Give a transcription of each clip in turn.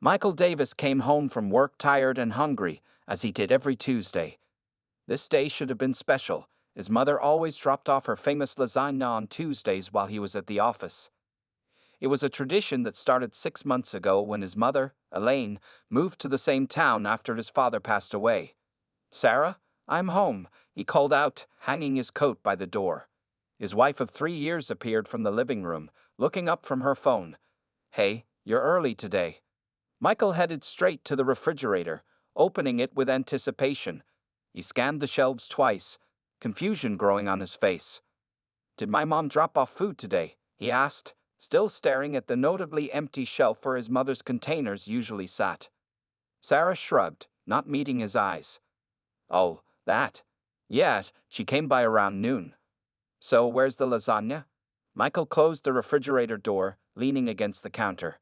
Michael Davis came home from work tired and hungry, as he did every Tuesday. This day should have been special. His mother always dropped off her famous lasagna on Tuesdays while he was at the office. It was a tradition that started 6 months ago when his mother, Elaine, moved to the same town after his father passed away. "Sarah, I'm home," he called out, hanging his coat by the door. His wife of 3 years appeared from the living room, looking up from her phone. "Hey, you're early today." Michael headed straight to the refrigerator, opening it with anticipation. He scanned the shelves twice, confusion growing on his face. "Did my mom drop off food today?" he asked, still staring at the notably empty shelf where his mother's containers usually sat. Sarah shrugged, not meeting his eyes. "Oh, that? Yeah, she came by around noon." "So where's the lasagna?" Michael closed the refrigerator door, leaning against the counter.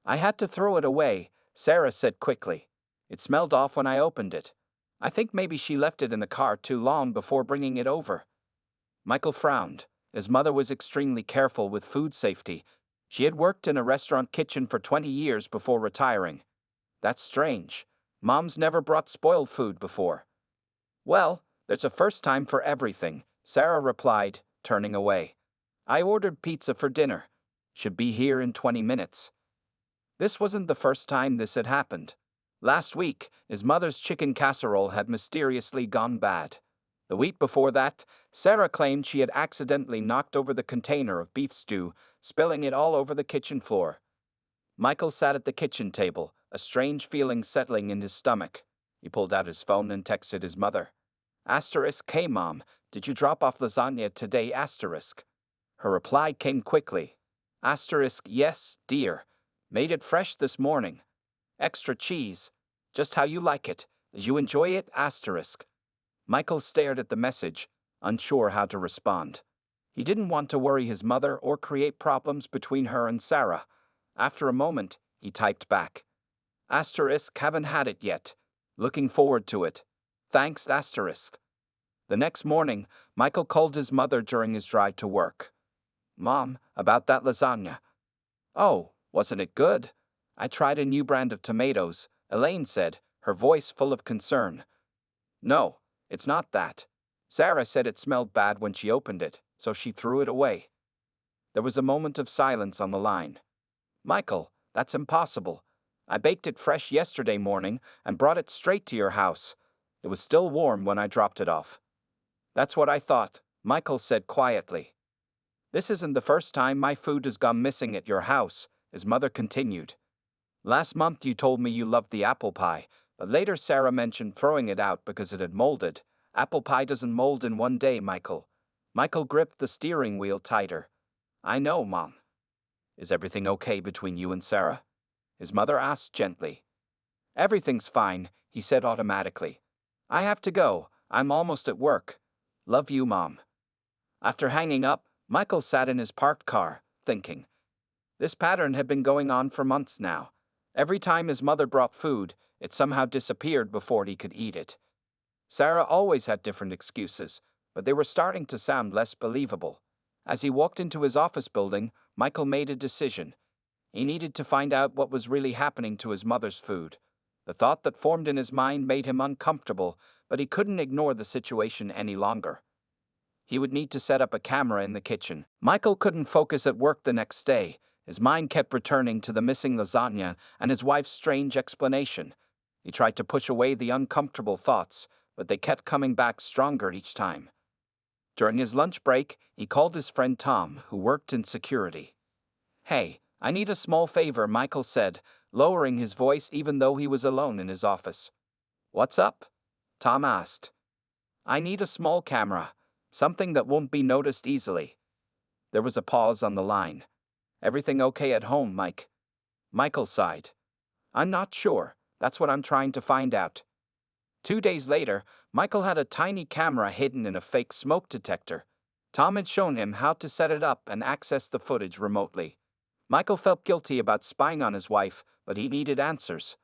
"I had to throw it away," Sarah said quickly. "It smelled off when I opened it. I think maybe she left it in the car too long before bringing it over." Michael frowned. His mother was extremely careful with food safety. She had worked in a restaurant kitchen for 20 years before retiring. "That's strange. Mom's never brought spoiled food before." "Well, there's a first time for everything," Sarah replied, turning away. "I ordered pizza for dinner. Should be here in 20 minutes. This wasn't the first time this had happened. Last week, his mother's chicken casserole had mysteriously gone bad. The week before that, Sarah claimed she had accidentally knocked over the container of beef stew, spilling it all over the kitchen floor. Michael sat at the kitchen table, a strange feeling settling in his stomach. He pulled out his phone and texted his mother. "Hey mom, did you drop off lasagna today? Her reply came quickly. "Yes, dear. Made it fresh this morning. Extra cheese. Just how you like it. You enjoy it? Michael stared at the message, unsure how to respond. He didn't want to worry his mother or create problems between her and Sarah. After a moment, he typed back. "Haven't had it yet. Looking forward to it. Thanks. The next morning, Michael called his mother during his drive to work. "Mom, about that lasagna." "Oh, wasn't it good? I tried a new brand of tomatoes," Elaine said, her voice full of concern. "No, it's not that. Sarah said it smelled bad when she opened it, so she threw it away." There was a moment of silence on the line. "Michael, that's impossible. I baked it fresh yesterday morning and brought it straight to your house. It was still warm when I dropped it off." "That's what I thought," Michael said quietly. "This isn't the first time my food has gone missing at your house," his mother continued. "Last month you told me you loved the apple pie, but later Sarah mentioned throwing it out because it had molded. Apple pie doesn't mold in one day, Michael." Michael gripped the steering wheel tighter. "I know, Mom." "Is everything okay between you and Sarah?" his mother asked gently. "Everything's fine," he said automatically. "I have to go. I'm almost at work. Love you, Mom." After hanging up, Michael sat in his parked car, thinking. This pattern had been going on for months now. Every time his mother brought food, it somehow disappeared before he could eat it. Sarah always had different excuses, but they were starting to sound less believable. As he walked into his office building, Michael made a decision. He needed to find out what was really happening to his mother's food. The thought that formed in his mind made him uncomfortable, but he couldn't ignore the situation any longer. He would need to set up a camera in the kitchen. Michael couldn't focus at work the next day. His mind kept returning to the missing lasagna and his wife's strange explanation. He tried to push away the uncomfortable thoughts, but they kept coming back stronger each time. During his lunch break, he called his friend Tom, who worked in security. "Hey, I need a small favor," Michael said, lowering his voice even though he was alone in his office. "What's up?" Tom asked. "I need a small camera, something that won't be noticed easily." There was a pause on the line. "Everything okay at home, Mike?" Michael sighed. "I'm not sure. That's what I'm trying to find out." 2 days later, Michael had a tiny camera hidden in a fake smoke detector. Tom had shown him how to set it up and access the footage remotely. Michael felt guilty about spying on his wife, but he needed answers.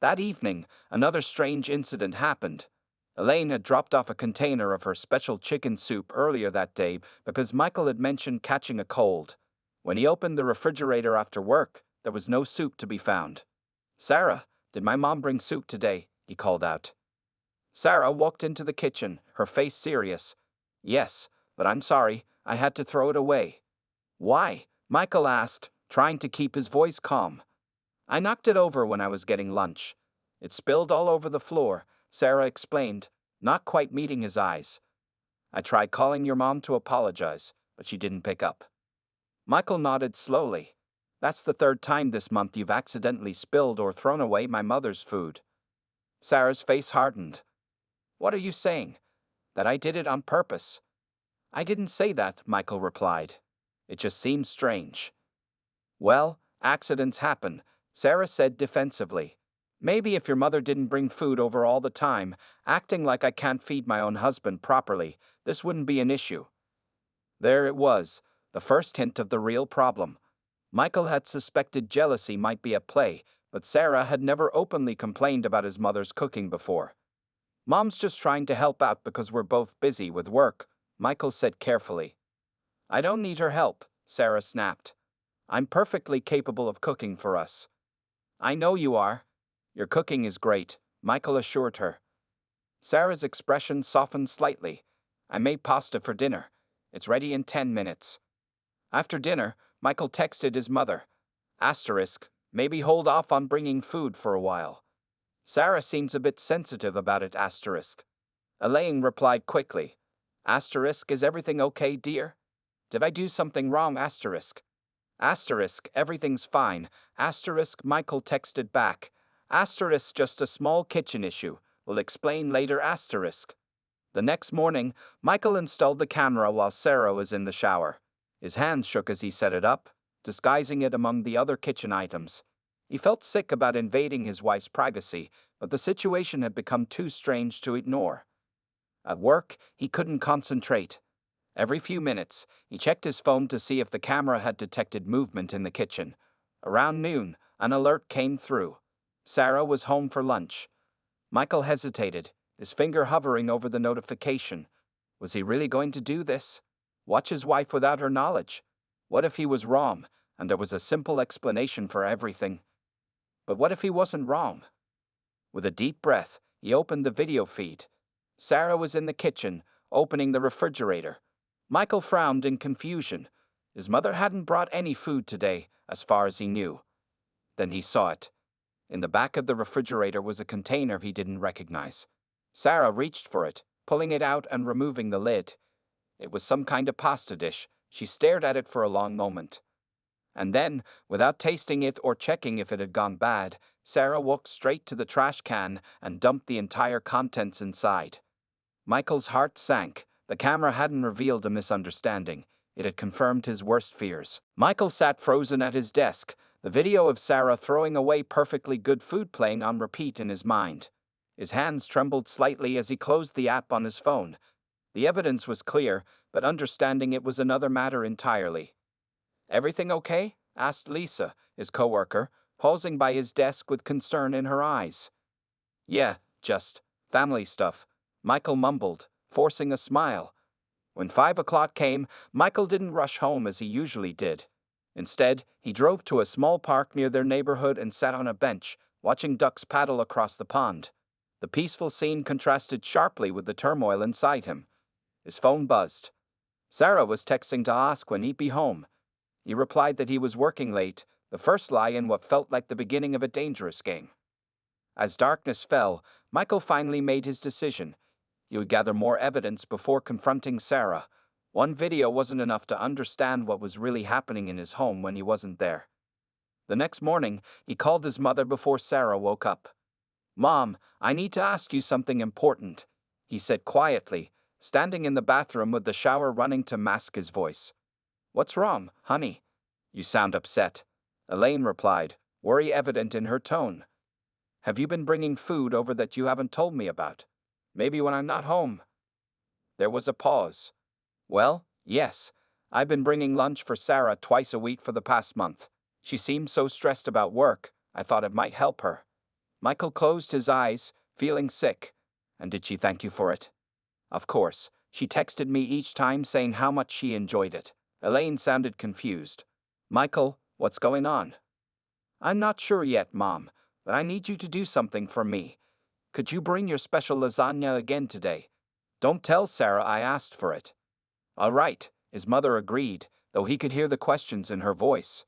That evening, another strange incident happened. Elaine had dropped off a container of her special chicken soup earlier that day because Michael had mentioned catching a cold. When he opened the refrigerator after work, there was no soup to be found. "Sarah, did my mom bring soup today?" he called out. Sarah walked into the kitchen, her face serious. "Yes, but I'm sorry, I had to throw it away." "Why?" Michael asked, trying to keep his voice calm. "I knocked it over when I was getting lunch. It spilled all over the floor," Sarah explained, not quite meeting his eyes. "I tried calling your mom to apologize, but she didn't pick up." Michael nodded slowly. "That's the third time this month you've accidentally spilled or thrown away my mother's food." Sarah's face hardened. "What are you saying? That I did it on purpose?" "I didn't say that," Michael replied. "It just seems strange." "Well, accidents happen," Sarah said defensively. "Maybe if your mother didn't bring food over all the time, acting like I can't feed my own husband properly, this wouldn't be an issue." There it was, the first hint of the real problem. Michael had suspected jealousy might be at play, but Sarah had never openly complained about his mother's cooking before. "Mom's just trying to help out because we're both busy with work," Michael said carefully. "I don't need her help," Sarah snapped. "I'm perfectly capable of cooking for us." "I know you are. Your cooking is great," Michael assured her. Sarah's expression softened slightly. "I made pasta for dinner. It's ready in 10 minutes. After dinner, Michael texted his mother. Maybe hold off on bringing food for a while. Sarah seems a bit sensitive about it. Elaine replied quickly. Is everything okay, dear? Did I do something wrong? Everything's fine. Michael texted back. Just a small kitchen issue. We'll explain later. The next morning, Michael installed the camera while Sarah was in the shower. His hands shook as he set it up, disguising it among the other kitchen items. He felt sick about invading his wife's privacy, but the situation had become too strange to ignore. At work, he couldn't concentrate. Every few minutes, he checked his phone to see if the camera had detected movement in the kitchen. Around noon, an alert came through. Sarah was home for lunch. Michael hesitated, his finger hovering over the notification. Was he really going to do this? Watch his wife without her knowledge? What if he was wrong, and there was a simple explanation for everything? But what if he wasn't wrong? With a deep breath, he opened the video feed. Sarah was in the kitchen, opening the refrigerator. Michael frowned in confusion. His mother hadn't brought any food today, as far as he knew. Then he saw it. In the back of the refrigerator was a container he didn't recognize. Sarah reached for it, pulling it out and removing the lid. It was some kind of pasta dish. She stared at it for a long moment. And then, without tasting it or checking if it had gone bad, Sarah walked straight to the trash can and dumped the entire contents inside. Michael's heart sank. The camera hadn't revealed a misunderstanding. It had confirmed his worst fears. Michael sat frozen at his desk, the video of Sarah throwing away perfectly good food playing on repeat in his mind. His hands trembled slightly as he closed the app on his phone. The evidence was clear, but understanding it was another matter entirely. "Everything okay?" asked Lisa, his coworker, pausing by his desk with concern in her eyes. "Yeah, just family stuff," Michael mumbled, forcing a smile. When 5 o'clock came, Michael didn't rush home as he usually did. Instead, he drove to a small park near their neighborhood and sat on a bench, watching ducks paddle across the pond. The peaceful scene contrasted sharply with the turmoil inside him. His phone buzzed. Sarah was texting to ask when he'd be home. He replied that he was working late, the first lie in what felt like the beginning of a dangerous game. As darkness fell, Michael finally made his decision. He would gather more evidence before confronting Sarah. One video wasn't enough to understand what was really happening in his home when he wasn't there. The next morning, he called his mother before Sarah woke up. "Mom, I need to ask you something important," he said quietly, standing in the bathroom with the shower running to mask his voice. "What's wrong, honey? You sound upset," Elaine replied, worry evident in her tone. "Have you been bringing food over that you haven't told me about? Maybe when I'm not home." There was a pause. "Well, yes. I've been bringing lunch for Sarah twice a week for the past month. She seemed so stressed about work, I thought it might help her." Michael closed his eyes, feeling sick. "And did she thank you for it?" "Of course. She texted me each time saying how much she enjoyed it." Elaine sounded confused. "Michael, what's going on?" "I'm not sure yet, Mom, but I need you to do something for me. Could you bring your special lasagna again today? Don't tell Sarah I asked for it." "All right," his mother agreed, though he could hear the questions in her voice.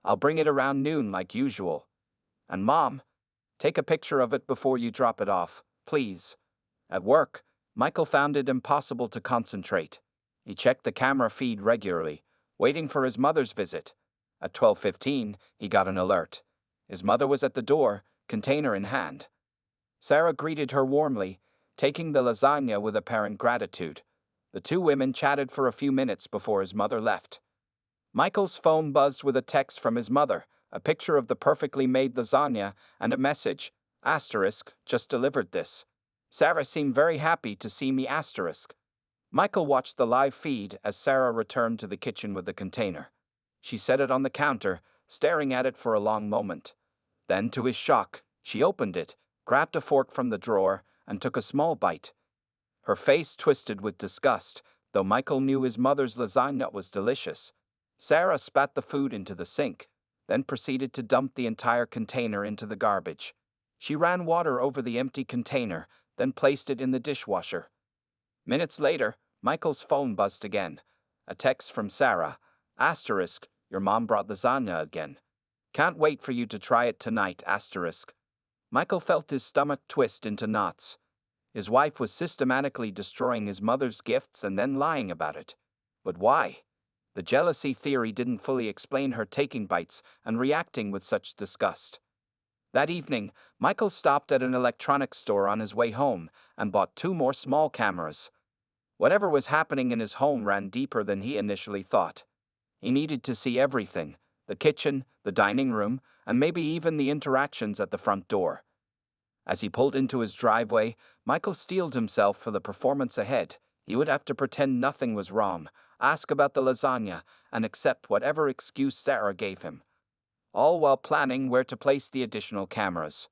"I'll bring it around noon like usual. And Mom, take a picture of it before you drop it off, please." At work, Michael found it impossible to concentrate. He checked the camera feed regularly, waiting for his mother's visit. At 12:15, he got an alert. His mother was at the door, container in hand. Sarah greeted her warmly, taking the lasagna with apparent gratitude. The two women chatted for a few minutes before his mother left. Michael's phone buzzed with a text from his mother, a picture of the perfectly made lasagna, and a message, asterisk, "Just delivered this. Sarah seemed very happy to see me, asterisk." Michael watched the live feed as Sarah returned to the kitchen with the container. She set it on the counter, staring at it for a long moment. Then, to his shock, she opened it, grabbed a fork from the drawer, and took a small bite. Her face twisted with disgust, though Michael knew his mother's lasagna was delicious. Sarah spat the food into the sink, then proceeded to dump the entire container into the garbage. She ran water over the empty container, then placed it in the dishwasher. Minutes later, Michael's phone buzzed again. A text from Sarah, asterisk, "Your mom brought lasagna again. Can't wait for you to try it tonight, asterisk." Michael felt his stomach twist into knots. His wife was systematically destroying his mother's gifts and then lying about it. But why? The jealousy theory didn't fully explain her taking bites and reacting with such disgust. That evening, Michael stopped at an electronics store on his way home and bought 2 more small cameras. Whatever was happening in his home ran deeper than he initially thought. He needed to see everything: the kitchen, the dining room, and maybe even the interactions at the front door. As he pulled into his driveway, Michael steeled himself for the performance ahead. He would have to pretend nothing was wrong, ask about the lasagna, and accept whatever excuse Sarah gave him, all while planning where to place the additional cameras.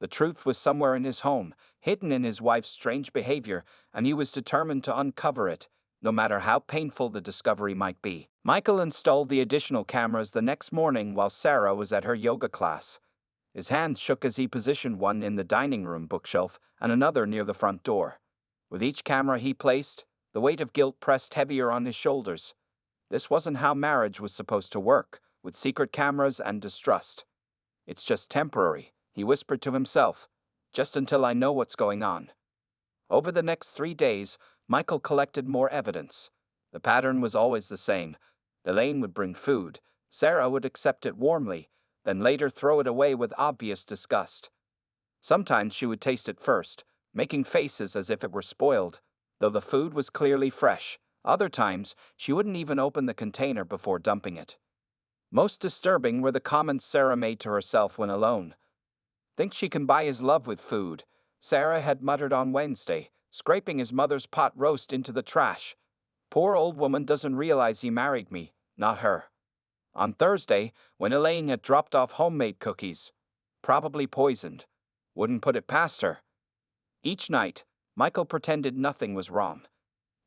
The truth was somewhere in his home, hidden in his wife's strange behavior, and he was determined to uncover it, no matter how painful the discovery might be. Michael installed the additional cameras the next morning while Sarah was at her yoga class. His hands shook as he positioned one in the dining room bookshelf and another near the front door. With each camera he placed, the weight of guilt pressed heavier on his shoulders. This wasn't how marriage was supposed to work, with secret cameras and distrust. "It's just temporary," he whispered to himself, "just until I know what's going on." Over the next 3 days, Michael collected more evidence. The pattern was always the same. Elaine would bring food. Sarah would accept it warmly, then later throw it away with obvious disgust. Sometimes she would taste it first, making faces as if it were spoiled, though the food was clearly fresh. Other times, she wouldn't even open the container before dumping it. Most disturbing were the comments Sarah made to herself when alone. "Thinks she can buy his love with food," Sarah had muttered on Wednesday, scraping his mother's pot roast into the trash. "Poor old woman doesn't realize he married me, not her." On Thursday, when Elaine had dropped off homemade cookies, probably poisoned, wouldn't put it past her. Each night, Michael pretended nothing was wrong.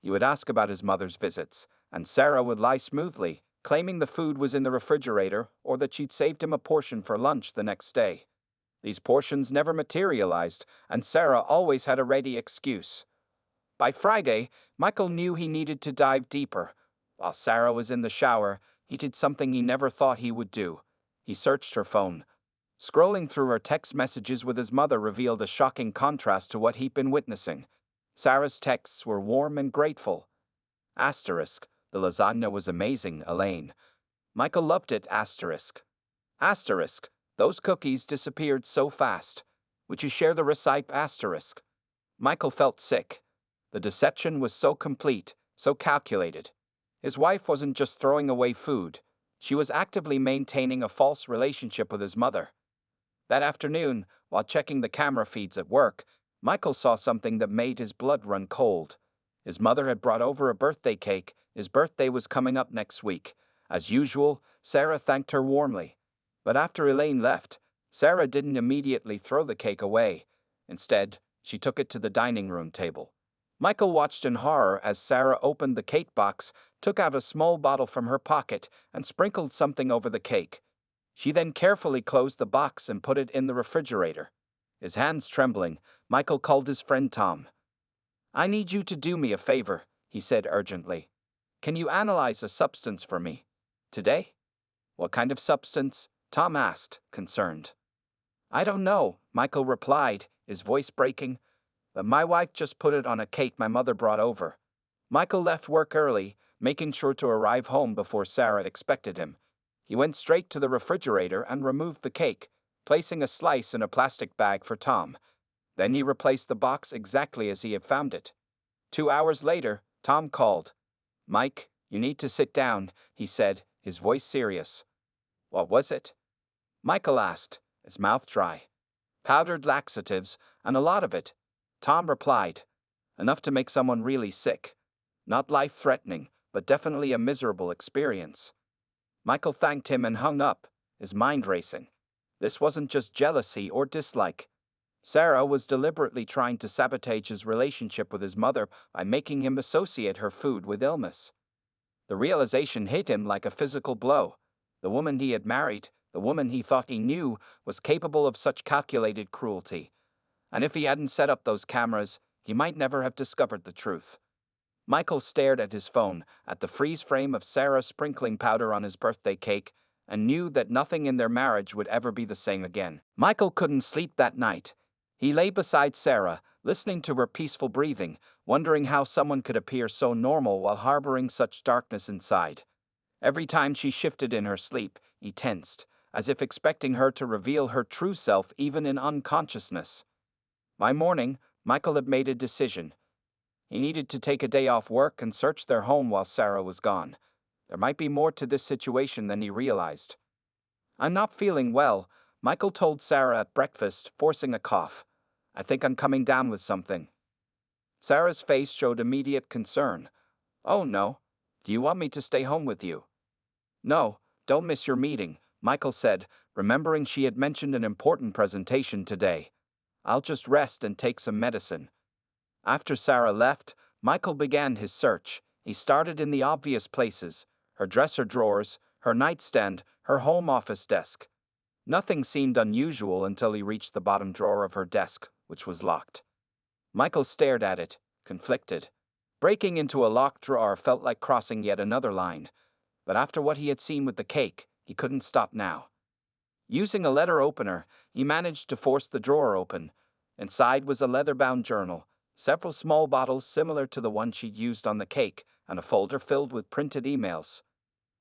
He would ask about his mother's visits, and Sarah would lie smoothly, claiming the food was in the refrigerator or that she'd saved him a portion for lunch the next day. These portions never materialized, and Sarah always had a ready excuse. By Friday, Michael knew he needed to dive deeper. While Sarah was in the shower, he did something he never thought he would do. He searched her phone. Scrolling through her text messages with his mother revealed a shocking contrast to what he'd been witnessing. Sarah's texts were warm and grateful. Asterisk, "The lasagna was amazing, Elaine. Michael loved it, asterisk. Asterisk, "Those cookies disappeared so fast. Would you share the recipe, asterisk." Michael felt sick. The deception was so complete, so calculated. His wife wasn't just throwing away food. She was actively maintaining a false relationship with his mother. That afternoon, while checking the camera feeds at work, Michael saw something that made his blood run cold. His mother had brought over a birthday cake. His birthday was coming up next week. As usual, Sarah thanked her warmly. But after Elaine left, Sarah didn't immediately throw the cake away. Instead, she took it to the dining room table. Michael watched in horror as Sarah opened the cake box, took out a small bottle from her pocket, and sprinkled something over the cake. She then carefully closed the box and put it in the refrigerator. His hands trembling, Michael called his friend Tom. "I need you to do me a favor," he said urgently. "Can you analyze a substance for me? Today?" "What kind of substance?" Tom asked, concerned. "I don't know," Michael replied, his voice breaking. "But my wife just put it on a cake my mother brought over." Michael left work early, making sure to arrive home before Sarah expected him. He went straight to the refrigerator and removed the cake, placing a slice in a plastic bag for Tom. Then he replaced the box exactly as he had found it. 2 hours later, Tom called. "Mike, you need to sit down," he said, his voice serious. "What was it?" Michael asked, his mouth dry. "Powdered laxatives, and a lot of it," Tom replied. "Enough to make someone really sick. Not life-threatening, but definitely a miserable experience." Michael thanked him and hung up, his mind racing. This wasn't just jealousy or dislike. Sarah was deliberately trying to sabotage his relationship with his mother by making him associate her food with illness. The realization hit him like a physical blow. The woman he had married, the woman he thought he knew, was capable of such calculated cruelty. And if he hadn't set up those cameras, he might never have discovered the truth. Michael stared at his phone, at the freeze frame of Sarah sprinkling powder on his birthday cake, and knew that nothing in their marriage would ever be the same again. Michael couldn't sleep that night. He lay beside Sarah, listening to her peaceful breathing, wondering how someone could appear so normal while harboring such darkness inside. Every time she shifted in her sleep, he tensed, as if expecting her to reveal her true self even in unconsciousness. By morning, Michael had made a decision. He needed to take a day off work and search their home while Sarah was gone. There might be more to this situation than he realized. "I'm not feeling well," Michael told Sarah at breakfast, forcing a cough. "I think I'm coming down with something." Sarah's face showed immediate concern. "Oh no. Do you want me to stay home with you?" "No, don't miss your meeting," Michael said, remembering she had mentioned an important presentation today. "I'll just rest and take some medicine." After Sarah left, Michael began his search. He started in the obvious places: her dresser drawers, her nightstand, her home office desk. Nothing seemed unusual until he reached the bottom drawer of her desk, which was locked. Michael stared at it, conflicted. Breaking into a locked drawer felt like crossing yet another line, but after what he had seen with the cake, he couldn't stop now. Using a letter opener, he managed to force the drawer open. Inside was a leather-bound journal, several small bottles similar to the one she'd used on the cake, and a folder filled with printed emails.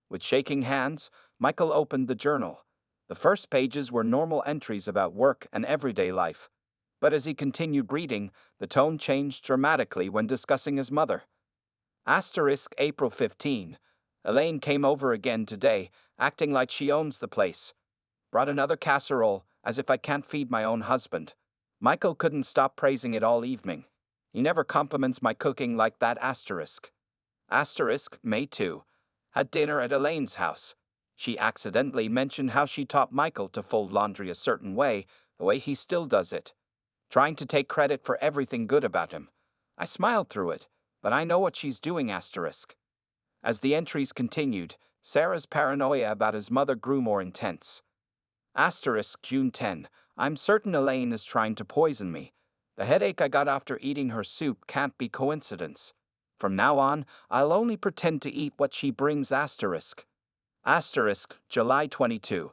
With shaking hands, Michael opened the journal. The first pages were normal entries about work and everyday life. But as he continued reading, the tone changed dramatically when discussing his mother. April 15. Elaine came over again today, acting like she owns the place. Brought another casserole, as if I can't feed my own husband. Michael couldn't stop praising it all evening. He never compliments my cooking like that. May 2. Had dinner at Elaine's house. She accidentally mentioned how she taught Michael to fold laundry a certain way, the way he still does it. Trying to take credit for everything good about him. I smiled through it, but I know what she's doing. As the entries continued, Sarah's paranoia about his mother grew more intense. June 10. I'm certain Elaine is trying to poison me. The headache I got after eating her soup can't be coincidence. From now on, I'll only pretend to eat what she brings. July 22.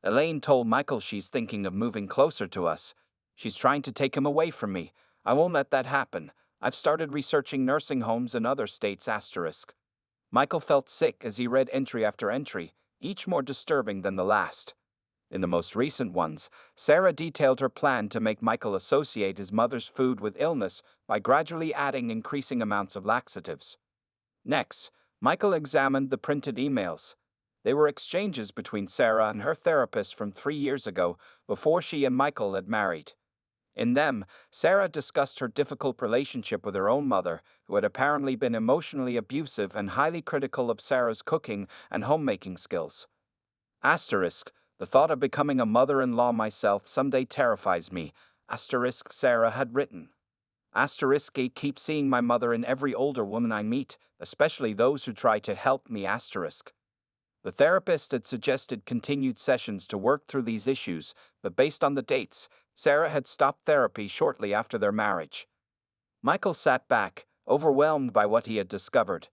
Elaine told Michael she's thinking of moving closer to us. She's trying to take him away from me. I won't let that happen. I've started researching nursing homes in other states. Michael felt sick as he read entry after entry, each more disturbing than the last. In the most recent ones, Sarah detailed her plan to make Michael associate his mother's food with illness by gradually adding increasing amounts of laxatives. Next, Michael examined the printed emails. They were exchanges between Sarah and her therapist from 3 years ago, before she and Michael had married. In them, Sarah discussed her difficult relationship with her own mother, who had apparently been emotionally abusive and highly critical of Sarah's cooking and homemaking skills. The thought of becoming a mother-in-law myself someday terrifies me, Sarah had written. I keep seeing my mother in every older woman I meet, especially those who try to help me. The therapist had suggested continued sessions to work through these issues, but based on the dates, Sarah had stopped therapy shortly after their marriage. Michael sat back, overwhelmed by what he had discovered.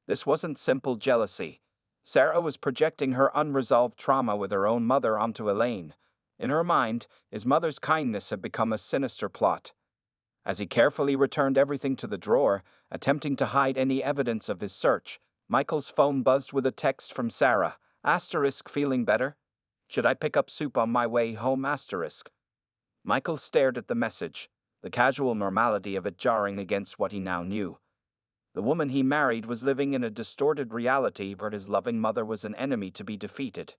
This wasn't simple jealousy. Sarah was projecting her unresolved trauma with her own mother onto Elaine. In her mind, his mother's kindness had become a sinister plot. As he carefully returned everything to the drawer, attempting to hide any evidence of his search, Michael's phone buzzed with a text from Sarah. Asterisk, feeling better? Should I pick up soup on my way home? Asterisk. Michael stared at the message, the casual normality of it jarring against what he now knew. The woman he married was living in a distorted reality where his loving mother was an enemy to be defeated,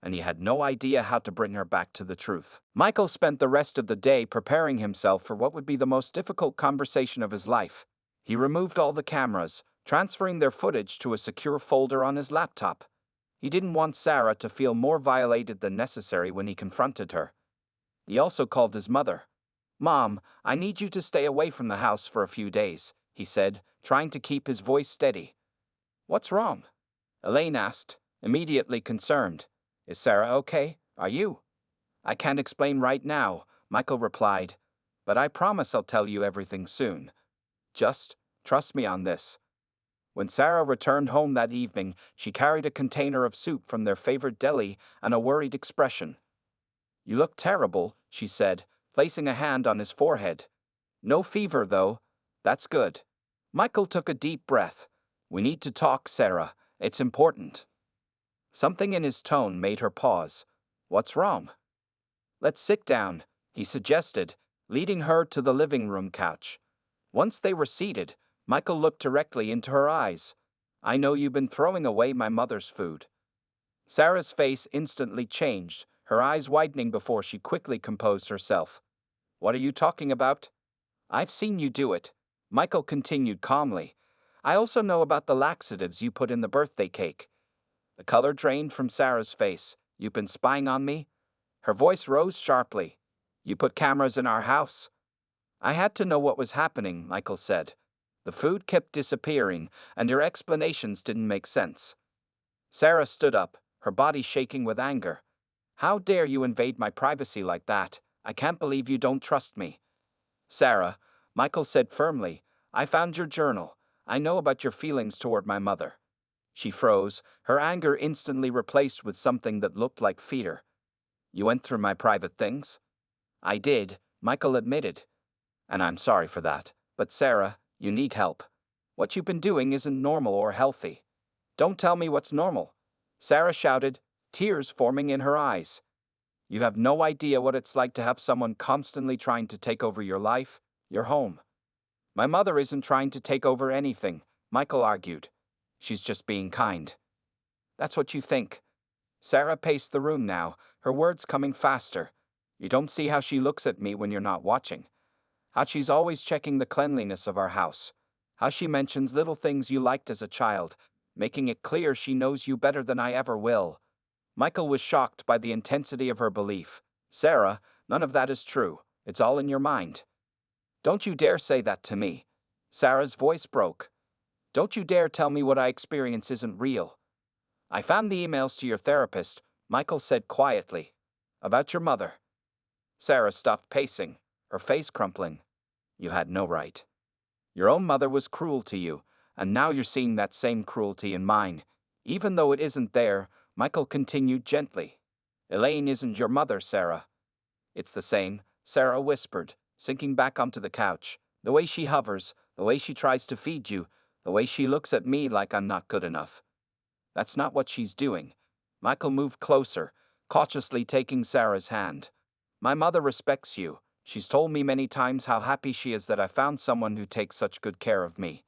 and he had no idea how to bring her back to the truth. Michael spent the rest of the day preparing himself for what would be the most difficult conversation of his life. He removed all the cameras, transferring their footage to a secure folder on his laptop. He didn't want Sarah to feel more violated than necessary when he confronted her. He also called his mother. "Mom, I need you to stay away from the house for a few days," he said, trying to keep his voice steady. "What's wrong?" Elaine asked, immediately concerned. "Is Sarah okay? Are you?" "I can't explain right now," Michael replied, "but I promise I'll tell you everything soon. Just trust me on this." When Sarah returned home that evening, she carried a container of soup from their favorite deli and a worried expression. "You look terrible," she said, placing a hand on his forehead. "No fever, though. That's good." Michael took a deep breath. "We need to talk, Sarah. It's important." Something in his tone made her pause. "What's wrong?" "Let's sit down," he suggested, leading her to the living room couch. Once they were seated, Michael looked directly into her eyes. "I know you've been throwing away my mother's food." Sarah's face instantly changed, her eyes widening before she quickly composed herself. "What are you talking about?" "I've seen you do it," Michael continued calmly. "I also know about the laxatives you put in the birthday cake." The color drained from Sarah's face. "You've been spying on me?" Her voice rose sharply. "You put cameras in our house?" "I had to know what was happening," Michael said. "The food kept disappearing, and your explanations didn't make sense." Sarah stood up, her body shaking with anger. "How dare you invade my privacy like that? I can't believe you don't trust me." "Sarah," Michael said firmly, "I found your journal. I know about your feelings toward my mother." She froze, her anger instantly replaced with something that looked like fear. "You went through my private things?" "I did," Michael admitted. "And I'm sorry for that. But Sarah, you need help. What you've been doing isn't normal or healthy." "Don't tell me what's normal," Sarah shouted, tears forming in her eyes. "You have no idea what it's like to have someone constantly trying to take over your life, your home." "My mother isn't trying to take over anything," Michael argued. "She's just being kind." "That's what you think." Sarah paced the room now, her words coming faster. "You don't see how she looks at me when you're not watching. How she's always checking the cleanliness of our house. How she mentions little things you liked as a child, making it clear she knows you better than I ever will." Michael was shocked by the intensity of her belief. "Sarah, none of that is true. It's all in your mind." "Don't you dare say that to me." Sarah's voice broke. "Don't you dare tell me what I experience isn't real." "I found the emails to your therapist," Michael said quietly. "About your mother." Sarah stopped pacing, her face crumpling. "You had no right. Your own mother was cruel to you, and now you're seeing that same cruelty in mine. Even though it isn't there," Michael continued gently. "Elaine isn't your mother, Sarah." "It's the same," Sarah whispered, sinking back onto the couch. "The way she hovers, the way she tries to feed you, the way she looks at me like I'm not good enough." "That's not what she's doing." Michael moved closer, cautiously taking Sarah's hand. "My mother respects you. She's told me many times how happy she is that I found someone who takes such good care of me."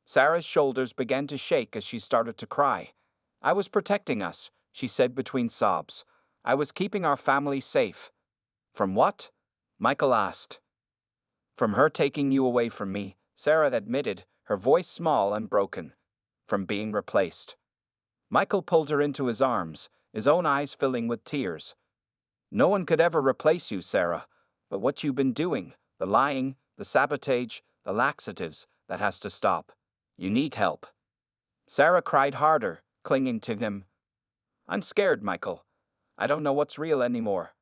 Sarah's shoulders began to shake as she started to cry. "I was protecting us," she said between sobs. "I was keeping our family safe." "From what?" Michael asked. "From her taking you away from me," Sarah admitted, her voice small and broken. "From being replaced." Michael pulled her into his arms, his own eyes filling with tears. "No one could ever replace you, Sarah. But what you've been doing, the lying, the sabotage, the laxatives, that has to stop. You need help." Sarah cried harder, clinging to him. I'm scared, Michael. I don't know what's real anymore.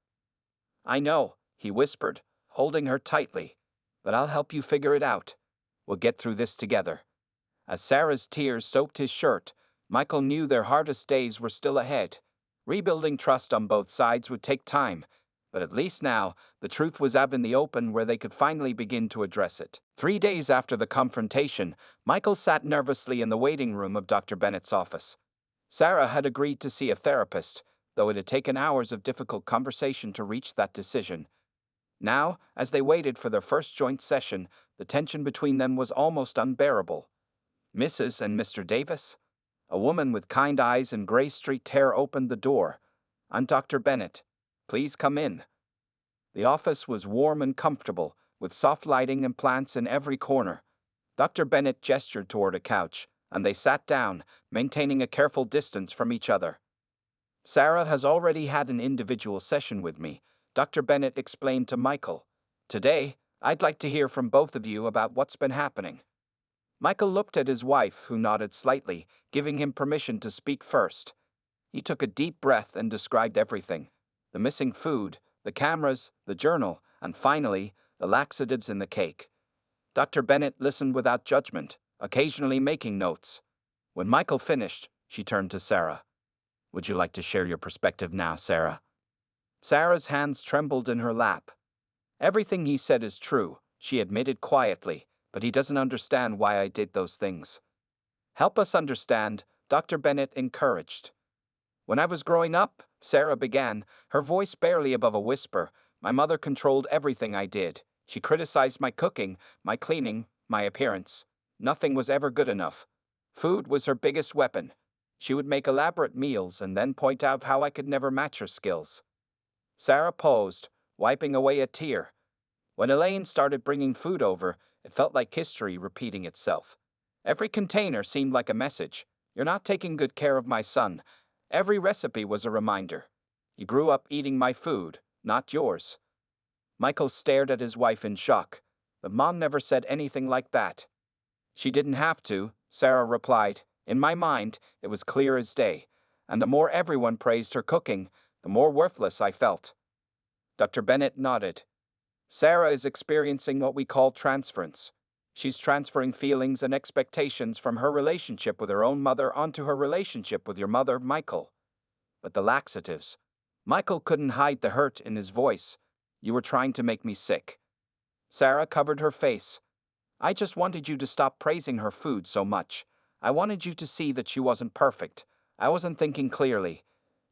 I know, he whispered, holding her tightly. But I'll help you figure it out. We'll get through this together. As Sarah's tears soaked his shirt, Michael knew their hardest days were still ahead. Rebuilding trust on both sides would take time, but at least now, the truth was out in the open where they could finally begin to address it. 3 days after the confrontation, Michael sat nervously in the waiting room of Dr. Bennett's office. Sarah had agreed to see a therapist, though it had taken hours of difficult conversation to reach that decision. Now, as they waited for their first joint session, the tension between them was almost unbearable. Mrs. and Mr. Davis? A woman with kind eyes and gray-streaked hair opened the door. I'm Dr. Bennett. Please come in. The office was warm and comfortable, with soft lighting and plants in every corner. Dr. Bennett gestured toward a couch, and they sat down, maintaining a careful distance from each other. Sarah has already had an individual session with me, Dr. Bennett explained to Michael. Today, I'd like to hear from both of you about what's been happening. Michael looked at his wife, who nodded slightly, giving him permission to speak first. He took a deep breath and described everything: the missing food, the cameras, the journal, and finally, the laxatives in the cake. Dr. Bennett listened without judgment, occasionally making notes. When Michael finished, she turned to Sarah. Would you like to share your perspective now, Sarah? Sarah's hands trembled in her lap. Everything he said is true, she admitted quietly, but he doesn't understand why I did those things. Help us understand, Dr. Bennett encouraged. When I was growing up, Sarah began, her voice barely above a whisper, my mother controlled everything I did. She criticized my cooking, my cleaning, my appearance. Nothing was ever good enough. Food was her biggest weapon. She would make elaborate meals and then point out how I could never match her skills. Sarah paused, wiping away a tear. When Elaine started bringing food over, it felt like history repeating itself. Every container seemed like a message. You're not taking good care of my son. Every recipe was a reminder. You grew up eating my food, not yours. Michael stared at his wife in shock, but Mom never said anything like that. She didn't have to, Sarah replied. In my mind, it was clear as day, and the more everyone praised her cooking, the more worthless I felt. Dr. Bennett nodded. Sarah is experiencing what we call transference. She's transferring feelings and expectations from her relationship with her own mother onto her relationship with your mother, Michael. But the laxatives. Michael couldn't hide the hurt in his voice. You were trying to make me sick. Sarah covered her face. I just wanted you to stop praising her food so much. I wanted you to see that she wasn't perfect. I wasn't thinking clearly.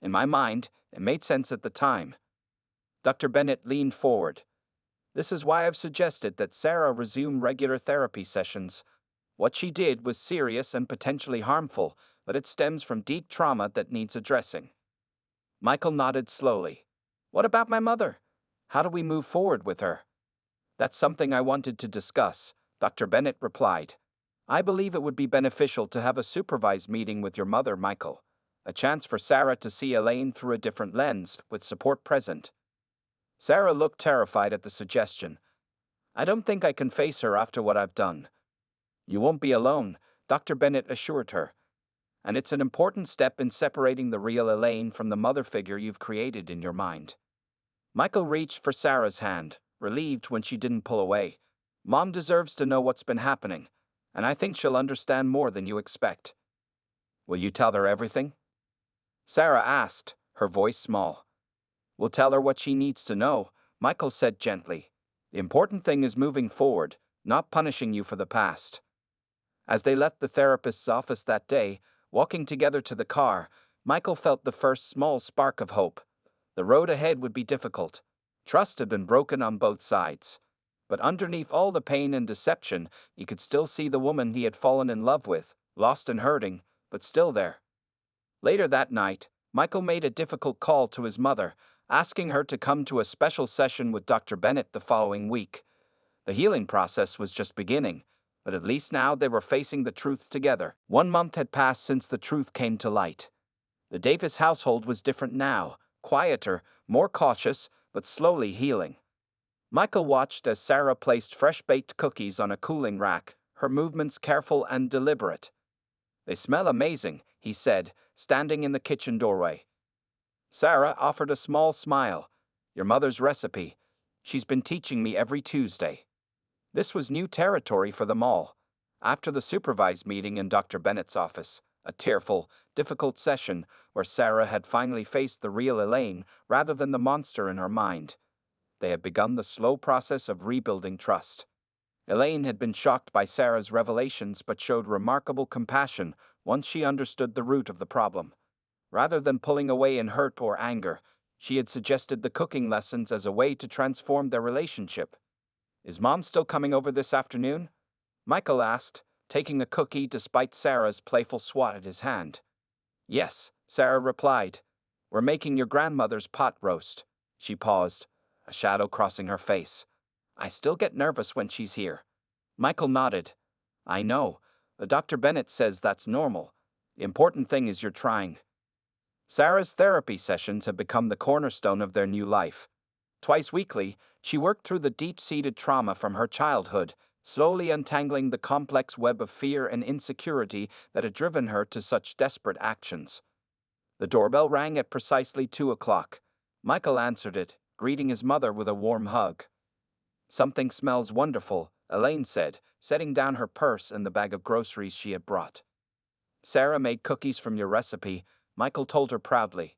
In my mind, it made sense at the time. Dr. Bennett leaned forward. This is why I've suggested that Sarah resume regular therapy sessions. What she did was serious and potentially harmful, but it stems from deep trauma that needs addressing. Michael nodded slowly. What about my mother? How do we move forward with her? That's something I wanted to discuss, Dr. Bennett replied. I believe it would be beneficial to have a supervised meeting with your mother, Michael. A chance for Sarah to see Elaine through a different lens, with support present. Sarah looked terrified at the suggestion. I don't think I can face her after what I've done. You won't be alone, Dr. Bennett assured her. And it's an important step in separating the real Elaine from the mother figure you've created in your mind. Michael reached for Sarah's hand, relieved when she didn't pull away. Mom deserves to know what's been happening, and I think she'll understand more than you expect. Will you tell her everything? Sarah asked, her voice small. We'll tell her what she needs to know, Michael said gently. The important thing is moving forward, not punishing you for the past. As they left the therapist's office that day, walking together to the car, Michael felt the first small spark of hope. The road ahead would be difficult. Trust had been broken on both sides. But underneath all the pain and deception, he could still see the woman he had fallen in love with, lost and hurting, but still there. Later that night, Michael made a difficult call to his mother, asking her to come to a special session with Dr. Bennett the following week. The healing process was just beginning, but at least now they were facing the truth together. 1 month had passed since the truth came to light. The Davis household was different now, quieter, more cautious, but slowly healing. Michael watched as Sarah placed fresh-baked cookies on a cooling rack, her movements careful and deliberate. They smell amazing, he said, standing in the kitchen doorway. Sarah offered a small smile. Your mother's recipe. She's been teaching me every Tuesday. This was new territory for them all. After the supervised meeting in Dr. Bennett's office, a tearful, difficult session where Sarah had finally faced the real Elaine rather than the monster in her mind, they had begun the slow process of rebuilding trust. Elaine had been shocked by Sarah's revelations but showed remarkable compassion once she understood the root of the problem. Rather than pulling away in hurt or anger, she had suggested the cooking lessons as a way to transform their relationship. Is Mom still coming over this afternoon? Michael asked, taking a cookie despite Sarah's playful swat at his hand. Yes, Sarah replied. We're making your grandmother's pot roast. She paused, a shadow crossing her face. I still get nervous when she's here. Michael nodded. I know. Dr. Bennett says that's normal. The important thing is you're trying. Sarah's therapy sessions have become the cornerstone of their new life. Twice weekly, she worked through the deep-seated trauma from her childhood, slowly untangling the complex web of fear and insecurity that had driven her to such desperate actions. The doorbell rang at precisely 2:00. Michael answered it, greeting his mother with a warm hug. Something smells wonderful, Elaine said, setting down her purse and the bag of groceries she had brought. Sarah made cookies from your recipe, Michael told her proudly.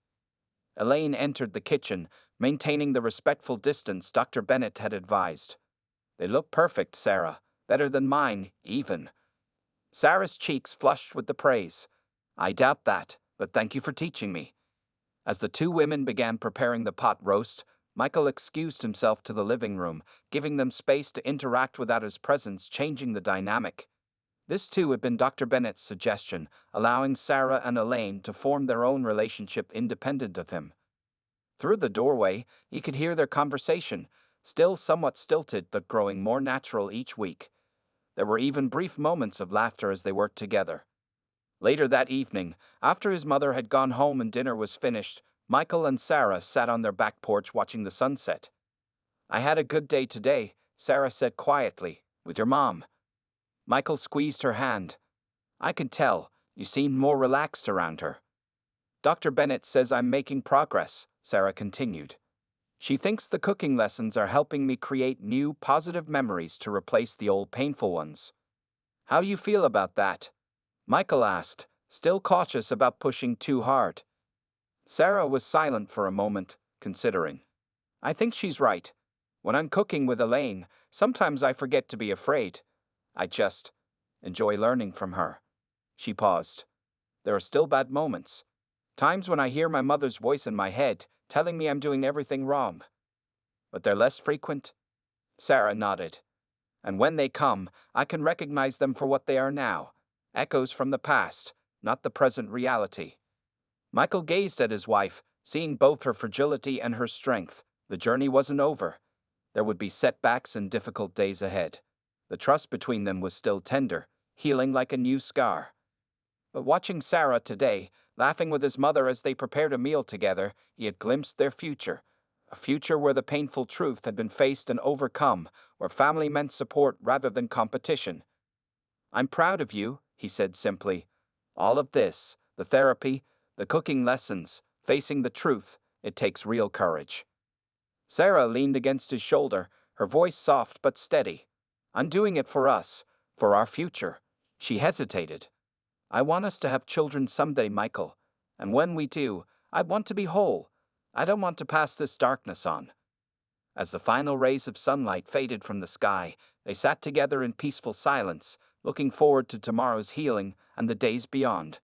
Elaine entered the kitchen, maintaining the respectful distance Dr. Bennett had advised. They look perfect, Sarah. Better than mine, even. Sarah's cheeks flushed with the praise. I doubt that, but thank you for teaching me. As the two women began preparing the pot roast, Michael excused himself to the living room, giving them space to interact without his presence changing the dynamic. This too had been Dr. Bennett's suggestion, allowing Sarah and Elaine to form their own relationship independent of him. Through the doorway, he could hear their conversation, still somewhat stilted but growing more natural each week. There were even brief moments of laughter as they worked together. Later that evening, after his mother had gone home and dinner was finished, Michael and Sarah sat on their back porch watching the sunset. I had a good day today, Sarah said quietly, with your mom. Michael squeezed her hand. I could tell, you seemed more relaxed around her. Dr. Bennett says I'm making progress, Sarah continued. She thinks the cooking lessons are helping me create new, positive memories to replace the old painful ones. How do you feel about that? Michael asked, still cautious about pushing too hard. Sarah was silent for a moment, considering. I think she's right. When I'm cooking with Elaine, sometimes I forget to be afraid. I just enjoy learning from her. She paused. There are still bad moments. Times when I hear my mother's voice in my head, telling me I'm doing everything wrong. But they're less frequent? Sarah nodded. And when they come, I can recognize them for what they are now. Echoes from the past, not the present reality. Michael gazed at his wife, seeing both her fragility and her strength. The journey wasn't over. There would be setbacks and difficult days ahead. The trust between them was still tender, healing like a new scar. But watching Sarah today, laughing with his mother as they prepared a meal together, he had glimpsed their future. A future where the painful truth had been faced and overcome, where family meant support rather than competition. I'm proud of you, he said simply. All of this, the therapy, the cooking lessons, facing the truth, it takes real courage. Sarah leaned against his shoulder, her voice soft but steady. I'm doing it for us, for our future. She hesitated. I want us to have children someday, Michael. And when we do, I want to be whole. I don't want to pass this darkness on. As the final rays of sunlight faded from the sky, they sat together in peaceful silence, looking forward to tomorrow's healing and the days beyond.